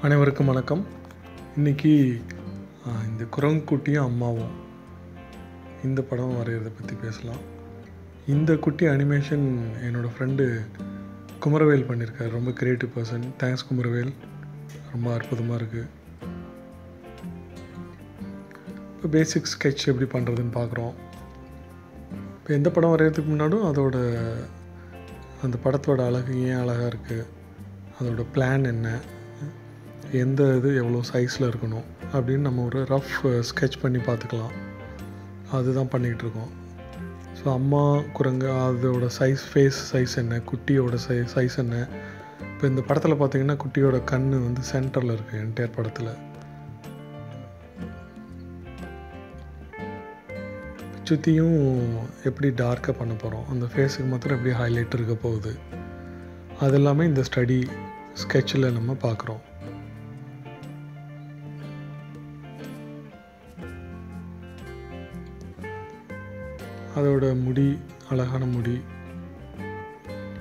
அனைவருக்கும் வணக்கம். இன்றைக்கி இந்த குரங்குக்குட்டியும் அம்மாவும் இந்த படம் வரைகிறத பற்றி பேசலாம். இந்த குட்டி அனிமேஷன் என்னோடய ஃப்ரெண்டு குமரவேல் பண்ணியிருக்கார். ரொம்ப க்ரியேட்டிவ் பர்சன். தேங்க்ஸ் குமரவேல், ரொம்ப அற்புதமாக இருக்குது. இப்போ பேசிக் ஸ்கெட்ச் எப்படி பண்ணுறதுன்னு பார்க்குறோம். இப்போ எந்த படம் வரைகிறதுக்கு முன்னாடியும் அந்த படத்தோட அழகு ஏன் அழகாக இருக்குது, அதோட பிளான் என்ன, எந்த இது எவ்வளோ சைஸில் இருக்கணும் அப்படின்னு நம்ம ஒரு ரஃப் ஸ்கெட்ச் பண்ணி பார்த்துக்கலாம். அதுதான் பண்ணிக்கிட்டு இருக்கோம். ஸோ அம்மா குரங்கு அதோட ஃபேஸ் சைஸ் என்ன, குட்டியோட சைஸ் என்ன. இப்போ இந்த படத்தில் பார்த்திங்கன்னா குட்டியோட கண் வந்து சென்டரில் இருக்குது என்டையர் படத்தில். சுற்றியும் எப்படி டார்க்காக பண்ண போகிறோம், அந்த ஃபேஸுக்கு மாத்திரம் எப்படி ஹைலைட் இருக்க போகுது, அது எல்லாமே இந்த ஸ்டடி ஸ்கெட்சில் நம்ம பார்க்குறோம். அதோட முடி, அழகான முடி,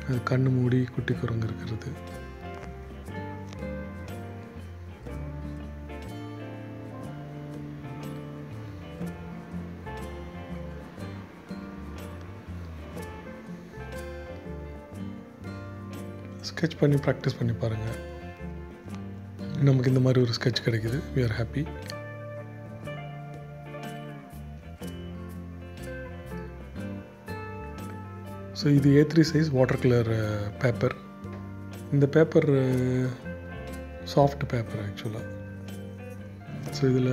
அது கண்ணு மூடி குட்டி குரங்கு இருக்கிறது. ஸ்கெட்ச் பண்ணி ப்ராக்டிஸ் பண்ணி பாருங்கள். நமக்கு இந்த மாதிரி ஒரு ஸ்கெட்ச் கிடைக்குது. we are happy. ஸோ இது A3 size water colour paper. இந்த பேப்பர் சாஃப்ட் பேப்பர் ஆக்சுவலாக. ஸோ இதில்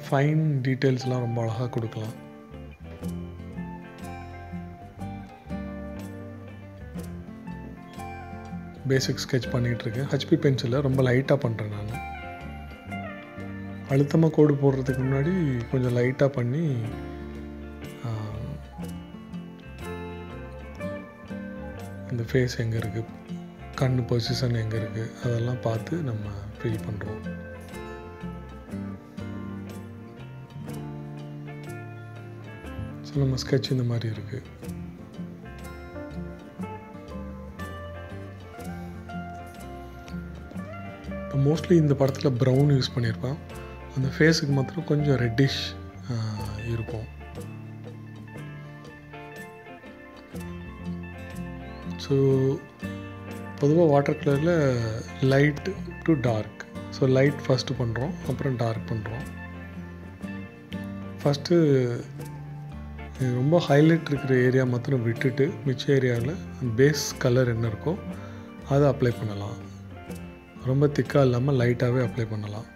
ஃபைன் டீட்டெயில்ஸ்லாம் ரொம்ப அழகாக கொடுக்கலாம். பேசிக் ஸ்கெட்ச் பண்ணிகிட்ருக்கேன். ஹச்பி பென்சிலில் ரொம்ப லைட்டாக பண்ணுறேன் நான். அழுத்தமாக கோடு போடுறதுக்கு முன்னாடி கொஞ்சம் லைட்டாக பண்ணி இந்த ஃபேஸ் எங்கே இருக்குது, கண் பொசிஷன் எங்கே இருக்குது, அதெல்லாம் பார்த்து நம்ம ஃபில் பண்ணுறோம். ஸோ நம்ம ஸ்கெட்ச் இந்த மாதிரி இருக்குது. இப்போ மோஸ்ட்லி இந்த படத்தில் ப்ரௌன் யூஸ் பண்ணியிருப்பான். அந்த ஃபேஸுக்கு மாத்திரம் கொஞ்சம் ரெட்டிஷ் இருக்கும். ஸோ பொதுவாக வாட்டர் கலரில் light to dark. So light first பண்ணுறோம், அப்புறம் டார்க் பண்ணுறோம். ஃபஸ்ட்டு ரொம்ப ஹைலைட் இருக்கிற ஏரியா மாத்திரம் விட்டுட்டு மிச்ச ஏரியாவில் பேஸ் கலர் என்ன இருக்கோ அதை அப்ளை பண்ணலாம். ரொம்ப திக்காக இல்லாமல் லைட்டாகவே அப்ளை பண்ணலாம்.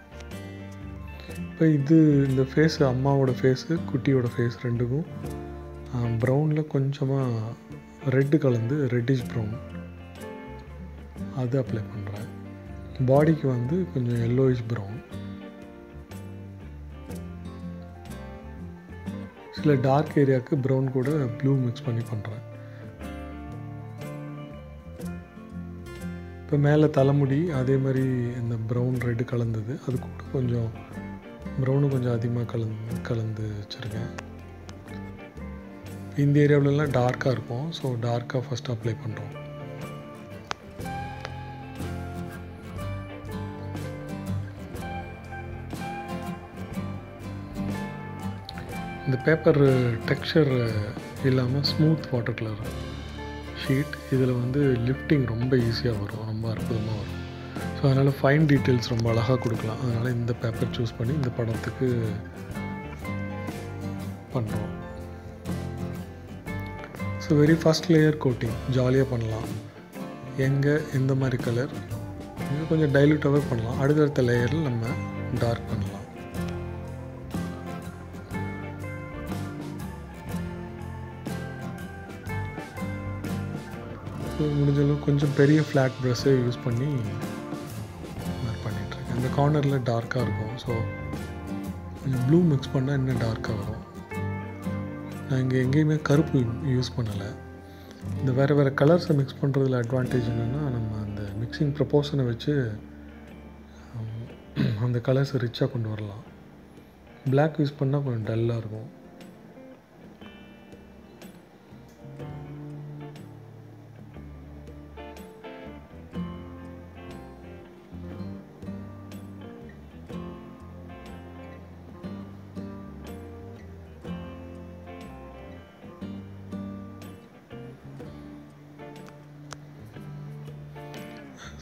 இப்போ இந்த ஃபேஸு, அம்மாவோட ஃபேஸு குட்டியோட ஃபேஸ் ரெண்டுக்கும் ப்ரௌனில் கொஞ்சமாக ரெட்டு கலந்து ரெட்டிஷ் ப்ரௌன் அது அப்ளை பண்ணுறேன். பாடிக்கு வந்து கொஞ்சம் எல்லோயிஷ் ப்ரௌன். சில டார்க் ஏரியாவுக்கு ப்ரௌன் கூட ப்ளூ மிக்ஸ் பண்ணி பண்ணுறேன். இப்போ மேலே தலைமுடி அதே மாதிரி இந்த ப்ரௌன் ரெட்டு கலந்தது, அது கூட கொஞ்சம் ப்ரௌனு கொஞ்சம் அதிகமாக கலந்து வச்சுருக்கேன். இந்த ஏரியாவிலலாம் டார்க்காக இருக்கும். ஸோ டார்க்காக ஃபஸ்ட்டு அப்ளை பண்ணுறோம். இந்த பேப்பர் டெக்ஸ்சர் இல்லாமல் ஸ்மூத் வாட்டர் கலர் ஷீட். இதில் வந்து லிஃப்டிங் ரொம்ப ஈஸியாக வரும், ரொம்ப அற்புதமாக வரும். ஸோ அதனால் ஃபைன் டீட்டெயில்ஸ் ரொம்ப அழகாக கொடுக்கலாம். அதனால் இந்த பேப்பர் சூஸ் பண்ணி இந்த படத்துக்கு பண்ணுறோம். So very first layer coating ஜாலியாக பண்ணலாம். எங்கே எந்த மாதிரி கலர் இங்கே கொஞ்சம் டைல்யூட்டாகவே பண்ணலாம். அடுத்தடுத்த லேயரில் நம்ம டார்க் பண்ணலாம். ஸோ முடிஞ்சளவு கொஞ்சம் பெரிய ஃப்ளாட் ப்ரஷ்ஷை யூஸ் பண்ணி பண்ணிகிட்ருக்கேன். இந்த கார்னரில் டார்க்காக இருக்கும். ஸோ கொஞ்சம் ப்ளூ மிக்ஸ் பண்ணால் இன்னும் டார்க்காக வரும். நான் இங்கே எங்கேயுமே கருப்பு யூஸ் பண்ணலை. இந்த வேறு கலர்ஸை மிக்ஸ் பண்ணுறதுல அட்வான்டேஜ் என்னென்னா, நம்ம அந்த மிக்சிங் ப்ரொப்போர்ஷனை வச்சு அந்த கலர்ஸை ரிச்சாக கொண்டு வரலாம். பிளாக் யூஸ் பண்ணால் கொஞ்சம் டல்லாக இருக்கும்.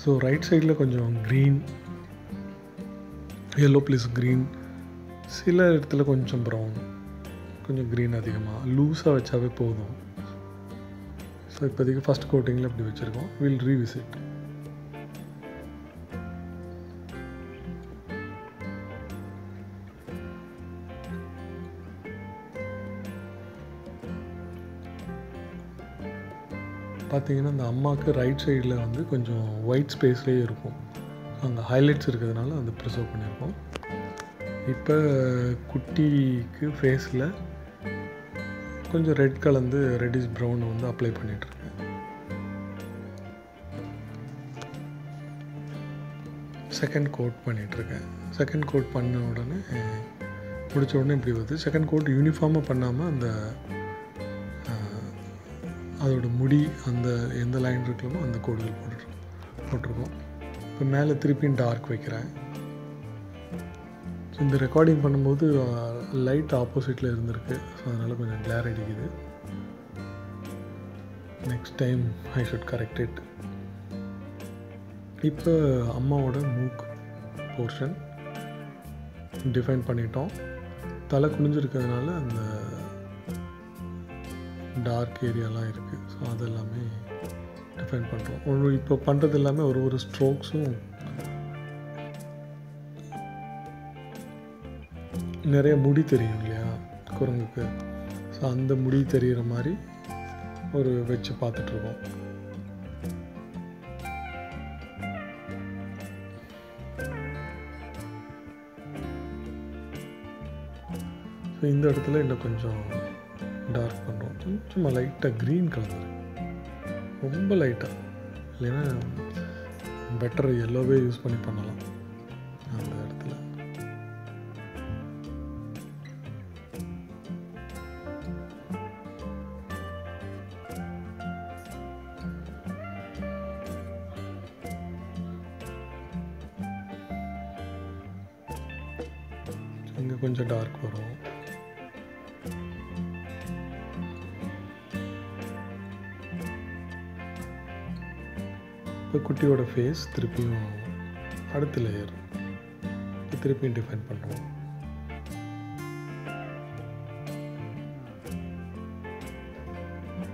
ஸோ ரைட் சைடில் கொஞ்சம் க்ரீன், எல்லோ ப்ளஸ் க்ரீன், சில இடத்துல கொஞ்சம் ப்ரௌன், கொஞ்சம் க்ரீன் அதிகமாக லூஸாக வச்சாவே போதும். ஸோ இப்போதைக்கு ஃபஸ்ட் கோட்டிங்கில் இப்படி வச்சுருக்கோம். Will revisit. பார்த்தீங்கன்னா இந்த அம்மாவுக்கு ரைட் சைடில் வந்து கொஞ்சம் ஒயிட் ஸ்பேஸ்லேயே இருக்கும். அங்கே ஹைலைட்ஸ் இருக்கிறதுனால அந்த ப்ரிசர்வ் பண்ணியிருக்கோம். இப்போ குட்டிக்கு ஃபேஸில் கொஞ்சம் ரெட் கலந்து ரெட்டிஷ் ப்ரௌன் வந்து அப்ளை பண்ணிகிட்ருக்கேன். செகண்ட் கோட் பண்ணிகிட்ருக்கேன். செகண்ட் கோட் பண்ண உடனே முடித்த உடனே இப்படி வருது. செகண்ட் கோட் யூனிஃபார்மாக பண்ணாமல் அந்த அதோட முடி அந்த எந்த லைன் இருக்கலாமோ அந்த கோடுகள் போட்டிருக்கோம். இப்போ மேலே திருப்பியும் டார்க் வைக்கிறேன். ஸோ இந்த ரெக்கார்டிங் பண்ணும்போது லைட் ஆப்போசிட்டில் இருந்திருக்கு. ஸோ அதனால் கொஞ்சம் கிளார் அடிக்குது. Next time I should correct it. இப்போ அம்மாவோட மூக் போர்ஷன் டிஃபைன் பண்ணிட்டோம். தலை குனிஞ்சிருக்கிறதுனால அந்த டார்க் ஏரியாலாம் இருக்குது. ஸோ அதெல்லாமே டிஃபைன் பண்ணுறோம். இப்போ பண்ணுறது எல்லாமே ஒரு ஸ்ட்ரோக்ஸும் நிறைய முடி தெரியும் இல்லையா குரங்குக்கு. ஸோ அந்த முடி தெரிகிற மாதிரி வச்சு பார்த்துட்ருக்கோம். ஸோ இந்த இடத்துல இன்னும் கொஞ்சம் டார்க் பண்ணுறோம். சும்மா லைட்டாக க்ரீன் கலர், ரொம்ப லைட்டாக, இல்லைன்னா பெட்டர் எல்லோவே யூஸ் பண்ணி பண்ணலாம் அந்த இடத்துல. இங்கே கொஞ்சம் டார்க் வரும். இப்போ குட்டியோட ஃபேஸ் திருப்பியும் அடுத்த லேயர் திருப்பியும் டிஃபைன் பண்ணுறோம்.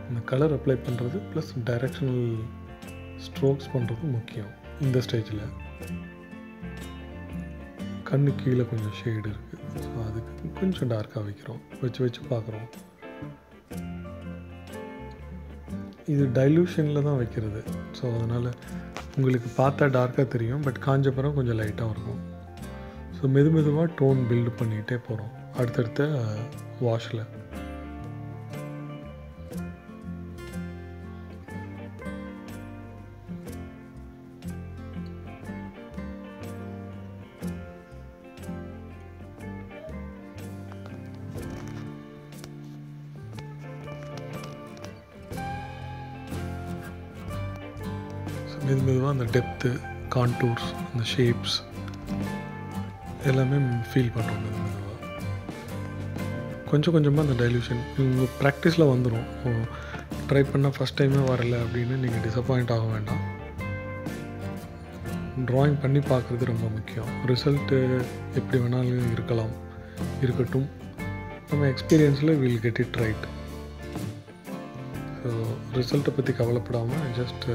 இந்த கலர் அப்ளை பண்ணுறது ப்ளஸ் டைரக்ஷனல் ஸ்ட்ரோக்ஸ் பண்ணுறது முக்கியம். இந்த ஸ்டேஜில் கண்ணு கீழே கொஞ்சம் ஷேடு இருக்குது. ஸோ அதுக்கு கொஞ்சம் டார்க்காக வைக்கிறோம். வச்சு பார்க்குறோம். இது டைலூஷனில் தான் வைக்கிறது. ஸோ அதனால் உங்களுக்கு பார்த்தா டார்க்காக தெரியும், பட் காஞ்சப்புறம் கொஞ்சம் லைட்டாக இருக்கும். ஸோ மெதுவாக டோன் பில்டு பண்ணிகிட்டே போகிறோம் அடுத்தடுத்த வாஷில். மெதுவாக அந்த டெப்த்து, கான்டூர்ஸ், அந்த ஷேப்ஸ் எல்லாமே ஃபீல் பண்ணுறோம். மெதுவாக கொஞ்சமாக அந்த டைல்யூஷன் உங்கள் ப்ராக்டிஸில் வந்துடும். ட்ரை பண்ணால் ஃபஸ்ட் டைமே வரலை அப்படின்னு நீங்கள் டிசப்பாயிண்ட் ஆக வேண்டாம். ட்ராயிங் பண்ணி பார்க்குறது ரொம்ப முக்கியம். ரிசல்ட்டு எப்படி வேணாலும் இருக்கட்டும். நம்ம எக்ஸ்பீரியன்ஸில் will get it right. So ரிசல்ட்டை பற்றி கவலைப்படாமல் ஜஸ்ட்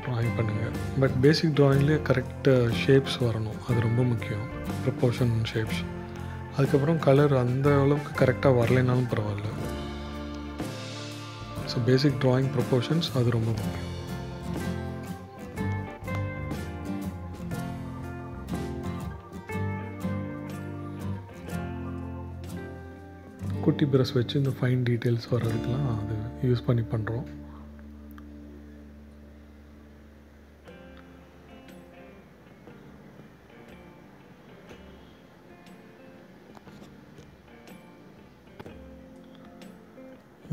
ட்ராயிங் பண்ணுங்கள். பட் பேசிக் ட்ராயிங்லேயே கரெக்டாக ஷேப்ஸ் வரணும், அது ரொம்ப முக்கியம். Proportion shapes. அதுக்கப்புறம் கலர் அந்த அளவுக்கு கரெக்டாக வரலைனாலும் பரவாயில்ல. ஸோ பேசிக் ட்ராயிங் ப்ரொப்போர்ஷன்ஸ் அது ரொம்ப முக்கியம். குட்டி ப்ரஷ் வச்சு இந்த ஃபைன் டீட்டெயில்ஸ் வர்றதுக்கெலாம் அது யூஸ் பண்ணி பண்ணுறோம்.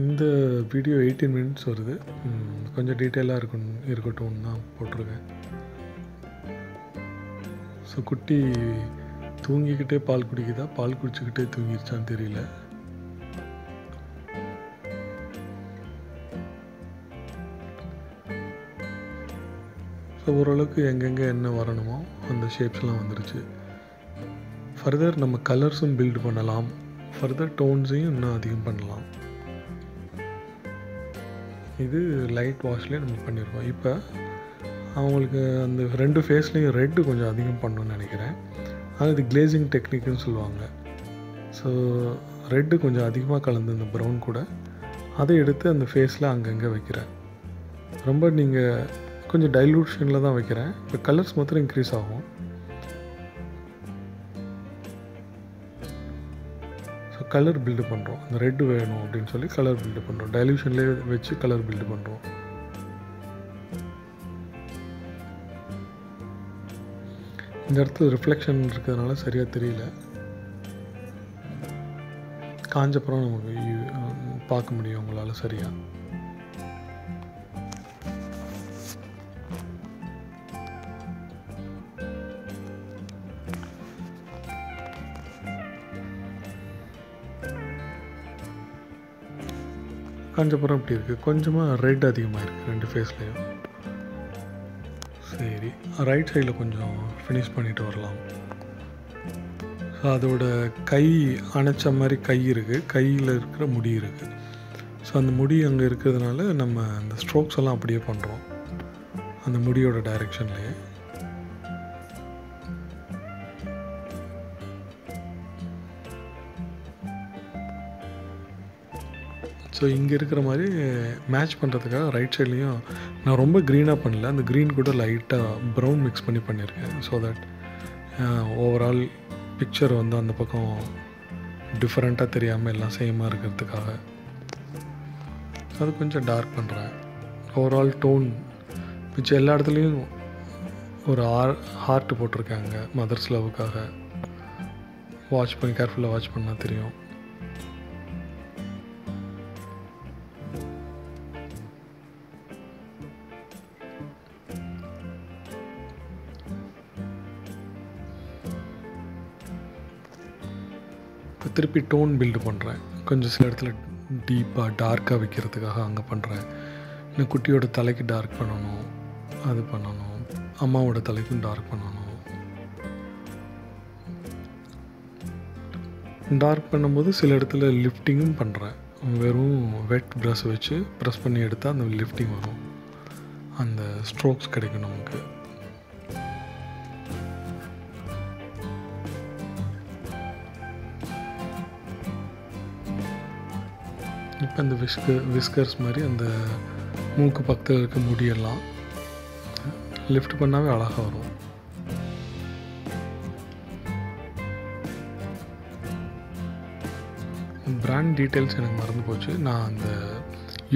இந்த வீடியோ 18 மினிட்ஸ் வருது. கொஞ்சம் டீட்டெயிலாக இருக்கட்டும்னு தான் போட்டிருக்கேன். ஸோ குட்டி தூங்கிக்கிட்டே பால் குடிக்குதா, பால் குடிச்சிக்கிட்டே தூங்கிடுச்சான்னு தெரியல. ஓரளவுக்கு எங்கெங்கே என்ன வரணுமோ அந்த ஷேப்ஸ்லாம் வந்துருச்சு. ஃபர்தர் நம்ம கலர்ஸும் பில்டு பண்ணலாம். ஃபர்தர் டோன்ஸையும் இன்னும் அதிகம் பண்ணலாம். இது லைட் வாஷ்லேயே நம்ம பண்ணியிருக்கோம். இப்போ அவங்களுக்கு அந்த 2 ஃபேஸ்லேயும் ரெட்டு கொஞ்சம் அதிகம் பண்ணணும்னு நினைக்கிறேன். அது கிளேசிங் டெக்னிக்குன்னு சொல்லுவாங்க. ஸோ ரெட்டு கொஞ்சம் அதிகமாக கலந்து இந்த ப்ரௌன் கூட அதை எடுத்து அந்த ஃபேஸில் அங்கங்கே வைக்கிறேன். ரொம்ப நீங்கள் கொஞ்சம் டைலூஷனில் தான் வைக்கிறேன். இப்போ கலர்ஸ் மாத்திரம் இன்க்ரீஸ் ஆகும். ஸோ கலர் பில்டு பண்ணுறோம். அந்த ரெட்டு வேணும் அப்படின்னு சொல்லி கலர் பில்டு பண்ணுறோம். டைலூஷன்லேயே வச்சு கலர் பில்டு பண்ணுறோம். இந்த இடத்துல ரிஃப்ளெக்ஷன் இருக்கிறதுனால சரியாக தெரியல. காஞ்சப்புறம் நமக்கு பார்க்க முடியும் உங்களால் சரியாக. காஞ்சப்புறம் இப்படி இருக்குது. கொஞ்சமாக ரெட் அதிகமாக இருக்குது 2 ஃபேஸ்லேயும். சரி, ரைட் சைடில் கொஞ்சம் ஃபினிஷ் பண்ணிவிட்டு வரலாம். ஸோ அதோட கை அணைச்ச மாதிரி கை இருக்குது, கையில் இருக்கிற முடி இருக்குது. ஸோ அந்த முடி அங்கே இருக்கிறதுனால நம்ம அந்த ஸ்ட்ரோக்ஸ் எல்லாம் அப்படியே பண்ணுறோம் அந்த முடியோட டைரெக்ஷன்லேயே. ஸோ இங்கே இருக்கிற மாதிரி மேட்ச் பண்ணுறதுக்காக ரைட் சைட்லேயும் நான் ரொம்ப க்ரீனாக பண்ணல, அந்த க்ரீன் கூட லைட்டாக ப்ரௌன் மிக்ஸ் பண்ணியிருக்கேன். ஸோ தட் ஓவரால் பிக்சர் வந்து அந்த பக்கம் டிஃப்ரெண்ட்டாக தெரியாமல் எல்லாம் சேமாக இருக்கிறதுக்காக. அது கொஞ்சம் டார்க் பண்ணுறேன். ஓவரால் டோன் மிச்சம் எல்லா இடத்துலையும் ஒரு ஹார்ட் போட்டிருக்காங்க மதர்ஸ் லவ்வுக்காக. வாட்ச் பண்ணி கேர்ஃபுல்லாக வாட்ச் பண்ணால் தெரியும். இப்போ திருப்பி டோன் பில்டு பண்ணுறேன். கொஞ்சம் சில இடத்துல டீப்பாக டார்க்காக வைக்கிறதுக்காக அங்கே பண்ணுறேன். இன்னும் குட்டியோட தலைக்கு டார்க் பண்ணணும், அது பண்ணணும். அம்மாவோட தலைக்கும் டார்க் பண்ணணும். டார்க் பண்ணும்போது சில இடத்துல லிஃப்டிங்கும் பண்ணுறேன். வெறும் வெட் ப்ரஷ் வச்சு ப்ரெஸ் பண்ணி எடுத்தால் அந்த லிஃப்டிங் வரும், அந்த ஸ்ட்ரோக்ஸ் கிடைக்கும் நமக்கு. இப்போ இந்த விஸ்கர்ஸ் மாதிரி அந்த மூக்கு பக்கத்தில் இருக்க முடியெல்லாம் லிஃப்ட் பண்ணாவே அழகாக வரும். பிராண்ட் டீட்டெயில்ஸ் எனக்கு மறந்து போச்சு. நான் அந்த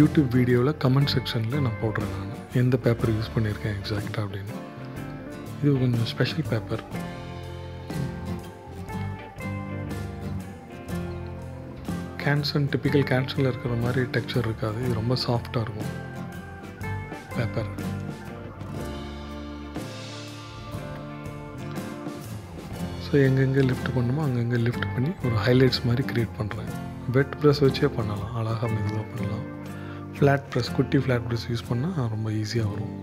யூடியூப் வீடியோவில் கமெண்ட் செக்ஷனில் நான் போடுறேன் நான் எந்த பேப்பர் யூஸ் பண்ணியிருக்கேன் எக்ஸாக்டாக அப்படின்னு. இது கொஞ்சம் ஸ்பெஷல் பேப்பர். கேன்சன் டிப்பிக்கல் கேன்சனில் இருக்கிற மாதிரி டெக்ஸ்சர் இருக்காது. இது ரொம்ப சாஃப்டாக இருக்கும் பேப்பர். ஸோ எங்கெங்கே லிஃப்ட் பண்ணுமோ அங்கங்கே லிஃப்ட் பண்ணி ஒரு ஹைலைட்ஸ் மாதிரி க்ரியேட் பண்ணுறேன். வெட் ப்ரெஸ் வச்சே பண்ணலாம், அழகாக மெதுவாக பண்ணலாம். ஃப்ளாட் ப்ரெஸ், குட்டி ஃப்ளாட் ப்ரெஸ் யூஸ் பண்ணால் ரொம்ப ஈஸியாக வரும்.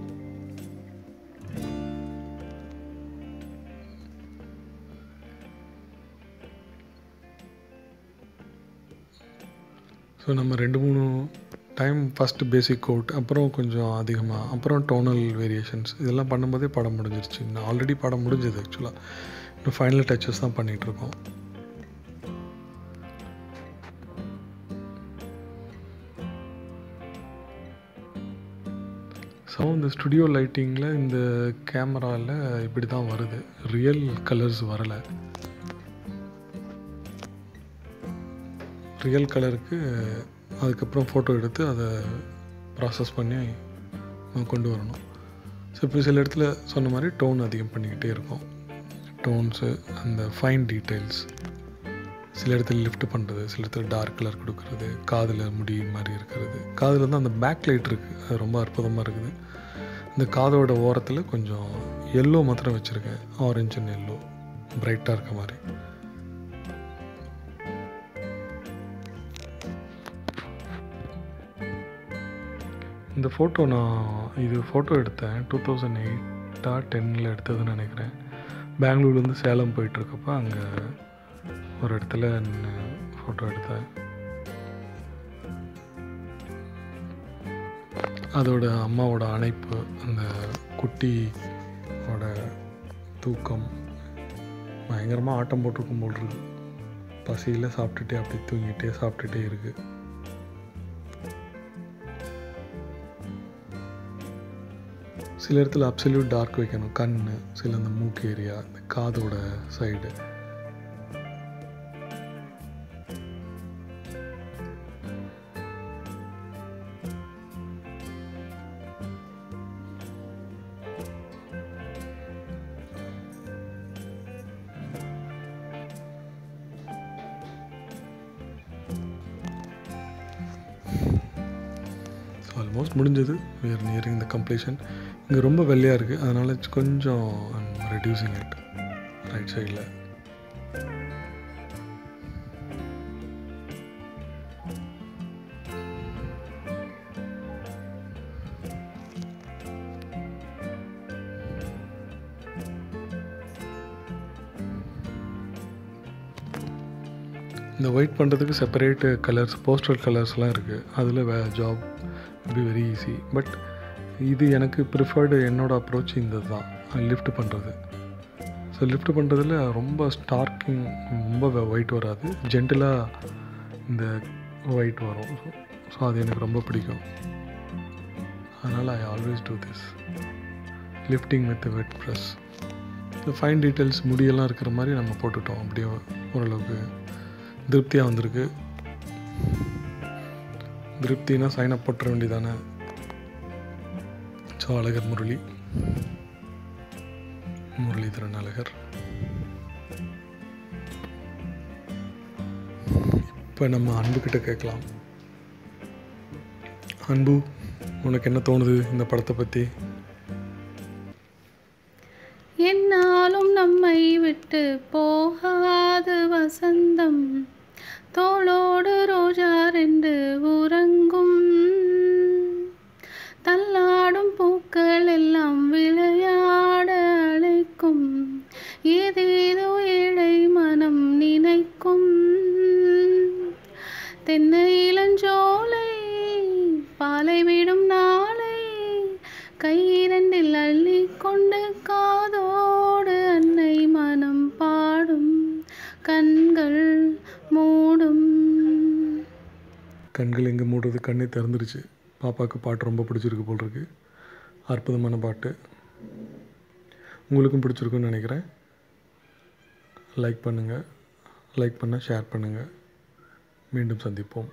ஸோ நம்ம 2-3 டைம் ஃபஸ்ட்டு பேசிக் கோட், அப்புறம் கொஞ்சம் அதிகமாக, அப்புறம் டோனல் வேரியேஷன்ஸ் இதெல்லாம் பண்ணும்போதே படம் முடிஞ்சிருச்சு. நான் ஆல்ரெடி படம் முடிஞ்சது ஆக்சுவலாக. இன்னும் ஃபைனல் டச்சஸ் தான் பண்ணிகிட்ருக்கோம். ஸோ இந்த ஸ்டுடியோ லைட்டிங்கில் இந்த கேமராவில் இப்படி தான் வருது, ரியல் கலர்ஸ் வரலை. ரியல் கலருக்கு அதுக்கப்புறம் ஃபோட்டோ எடுத்து அதை ப்ராசஸ் பண்ணி கொண்டு வரணும். ஸோ இப்போ சில இடத்துல சொன்ன மாதிரி டோன் அதிகம் பண்ணிக்கிட்டே இருக்கும். டோன்ஸு, அந்த ஃபைன் டீட்டெயில்ஸ், சில இடத்துல லிஃப்ட் பண்ணுறது, சில இடத்துல டார்க் கலர் கொடுக்குறது, காதில் முடி மாதிரி இருக்கிறது. காதில் வந்து அந்த பேக் லைட் இருக்குது, அது ரொம்ப அற்புதமாக இருக்குது. இந்த காதோட ஓரத்தில் கொஞ்சம் எல்லோ மாத்திரம் வச்சுருக்கேன், ஆரஞ்சு அண்ட் எல்லோ பிரைட்டாக இருக்க மாதிரி. இந்த ஃபோட்டோ இது ஃபோட்டோ எடுத்தேன் 2008 கரெக்டாக 10ல் எடுத்ததுன்னு நினைக்கிறேன். பெங்களூர்லேருந்து சேலம் போயிட்டுருக்கப்போ அங்கே ஒரு இடத்துல ஃபோட்டோ எடுத்தேன். அதோட அம்மாவோட அணைப்பு, அந்த குட்டியோட தூக்கம் பயங்கரமாக ஆட்டம் போட்டிருக்கும் போல் இருக்குது. பசியில் சாப்பிட்டுட்டே அப்படி தூங்கிட்டே சாப்பிட்டுட்டே இருக்குது. சில இடத்துல அப்சல்யூட் டார்க் வைக்கணும், கண், சில அந்த மூக்கு ஏரியா, இந்த காதோட சைடு. ஆல்மோஸ்ட் முடிஞ்சது. we are nearing the completion. இங்கே ரொம்ப வெள்ளையாக இருக்குது, அதனால் கொஞ்சம் ரெடியூசிங் இட் ரைட் சைடில். இந்த ஒயிட் பண்ணுறதுக்கு செப்பரேட் கலர்ஸ், போஸ்டர் கலர்ஸ்லாம் இருக்குது. அதில் job be very easy. But இது எனக்கு ப்ரிஃபர்டு, என்னோடய அப்ரோச் இந்த தான், லிஃப்ட் பண்ணுறது. ஸோ லிஃப்ட் பண்ணுறதுல ரொம்ப ஸ்டார்க்கிங், ரொம்ப ஒயிட் வராது, ஜென்டிலாக இந்த ஒயிட் வரும். ஸோ அது எனக்கு ரொம்ப பிடிக்கும். அதனால் I always do this lifting with wet press. இந்த ஃபைன் டீட்டெயில்ஸ் முடியெல்லாம் இருக்கிற மாதிரி நம்ம போட்டுட்டோம். அப்படியே ஓரளவுக்கு திருப்தியாக வந்திருக்கு. திருப்தினா சைன் அப் போட்டுற வேண்டியதானே. ஸோ அழகர் முரளிதரன் அழகர். இப்போ நம்ம அன்புக்கிட்ட கேட்கலாம். அன்பு, உனக்கு என்ன தோணுது இந்த படத்தை பற்றி? என்னாலும் நம்மை விட்டு போகாது வசந்தம், தோளோடு ரோஜா 2 உறங்கும், தள்ளாடும் பூக்கள் எல்லாம் விளையாட அழைக்கும், ஏதேதோ ஏழை மனம் நினைக்கும், தென்னை இளஞ்சோலை பாலை விடும் நாளை, கை 2ல் அள்ளி கொண்டு காதோடு அன்னை மனம் பாடும், கண்கள் மூடும். கண்கள் எங்கே மூடுறது, கண்ணே திறந்துருச்சு. பாப்பாவுக்கு பாட்டு ரொம்ப பிடிச்சிருக்கு போல் இருக்கு. அற்புதமான பாட்டு. உங்களுக்கும் பிடிச்சிருக்குன்னு நினைக்கிறேன். லைக் பண்ணுங்கள், லைக் பண்ணால் ஷேர் பண்ணுங்கள். மீண்டும் சந்திப்போம்.